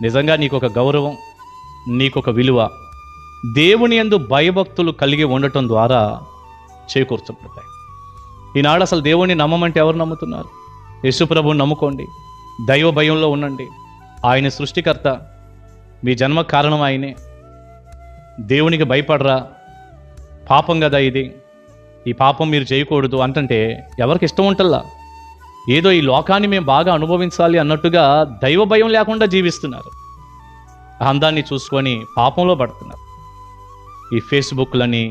నిజంగా నీకొక గౌరవం, నీకొక విలువ దేవుని యందు భయభక్తులు కలిగి ఉండటం ద్వారా చేకూర్చబడతాయి. ఈనాడు అసలు దేవుణ్ణి నమ్మమంటే ఎవరు నమ్ముతున్నారు? యేసుప్రభుని నమ్ముకోండి, దైవ భయంలో ఉండండి. ఆయన సృష్టికర్త, మీ జన్మ కారణం ఆయనే. దేవునికి భయపడరా, పాపం కదా ఇది, ఈ పాపం మీరు చేయకూడదు అంటుంటే ఎవరికి ఇష్టం ఉంటల్లా. ఏదో ఈ లోకాన్ని మేము బాగా అనుభవించాలి అన్నట్టుగా దైవ భయం లేకుండా జీవిస్తున్నారు. అందాన్ని చూసుకొని పాపంలో పడుతున్నారు. ఈ ఫేస్బుక్లని,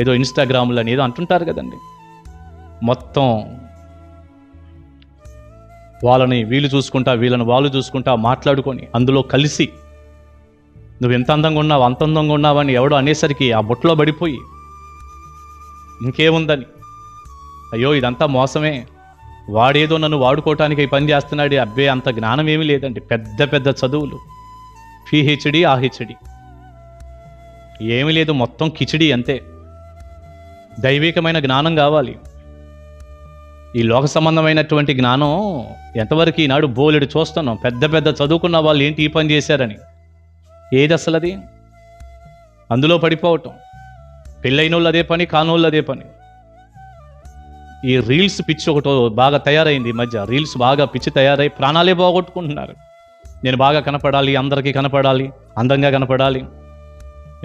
ఏదో ఇన్స్టాగ్రామ్లని ఏదో అంటుంటారు కదండి. మొత్తం వాళ్ళని వీళ్ళు చూసుకుంటా, వీళ్ళని వాళ్ళు చూసుకుంటా మాట్లాడుకొని అందులో కలిసి నువ్వు ఎంత అందంగా ఉన్నావు, అంత అందంగా ఉన్నావని ఎవడో అనేసరికి ఆ బుట్టలో పడిపోయి ఇంకేముందని, అయ్యో ఇదంతా మోసమే, వాడేదో నన్ను వాడుకోవటానికి ఈ పని చేస్తున్నాడు. అబ్బే అంత జ్ఞానం ఏమీ లేదండి. పెద్ద పెద్ద చదువులు, పిహెచ్డి, ఆహెచ్డి ఏమీ లేదు, మొత్తం కిచిడి అంతే. దైవికమైన జ్ఞానం కావాలి. ఈ లోక సంబంధమైనటువంటి జ్ఞానం ఎంతవరకు ఈనాడు బోలెడు చూస్తున్నాం. పెద్ద పెద్ద చదువుకున్న వాళ్ళు ఏంటి ఈ పని చేశారని. ఏది అసలు అది? అందులో పడిపోవటం. పెళ్ళైన వాళ్ళు అదే పని, కానోళ్ళు అదే పని. ఈ రీల్స్ పిచ్చి ఒకటి బాగా తయారైంది ఈ మధ్య. రీల్స్ బాగా పిచ్చి తయారై ప్రాణాలే పోగొట్టుకుంటున్నారు. నేను బాగా కనపడాలి, అందరికీ కనపడాలి, అందంగా కనపడాలి,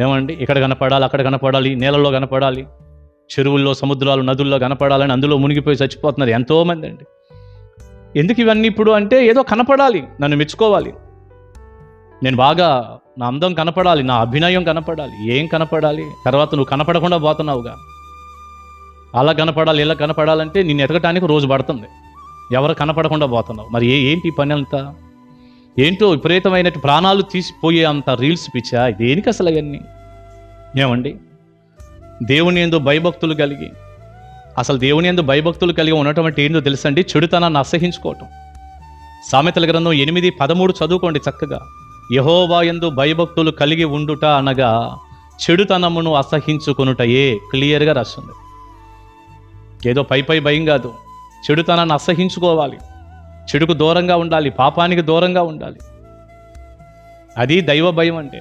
ఏమండి ఇక్కడ కనపడాలి, అక్కడ కనపడాలి, నేలలో కనపడాలి, చెరువుల్లో, సముద్రాలు, నదుల్లో కనపడాలని అందులో మునిగిపోయి చచ్చిపోతున్నారు ఎంతోమంది అండి. ఎందుకు ఇవన్నీ ఇప్పుడు అంటే ఏదో కనపడాలి, నన్ను మెచ్చుకోవాలి, నేను బాగా నా అందం కనపడాలి, నా అభినయం కనపడాలి. ఏం కనపడాలి? తర్వాత నువ్వు కనపడకుండా పోతున్నావుగా. అలా కనపడాలి, ఇలా కనపడాలంటే నిన్ను ఎతకటానికి రోజు పడుతుంది. ఎవరు కనపడకుండా పోతున్నావు. మరి ఏంటి పని అంతా? ఏంటో విపరీతమైన ప్రాణాలు తీసిపోయే అంత రీల్స్ పిచ్చా? దేనికి అసలు అవన్నీ? ఏమండి, దేవుని యందు భయభక్తులు కలిగి, అసలు దేవుని యందు భయభక్తులు కలిగి ఉండటం అంటే ఏంటో తెలుసండి? చెడుతనాన్ని అసహించుకోవటం. సామెతల గ్రంథం 8:13 చదువుకోండి చక్కగా. యెహోవా యందు భయభక్తులు కలిగి ఉండుట అనగా చెడుతనమును అసహించుకొనుటయే. క్లియర్గా రాస్తుంది. ఏదో పై భయం కాదు, చెడుతనాన్ని అసహించుకోవాలి, చెడుకు దూరంగా ఉండాలి, పాపానికి దూరంగా ఉండాలి. అది దైవ భయం అంటే.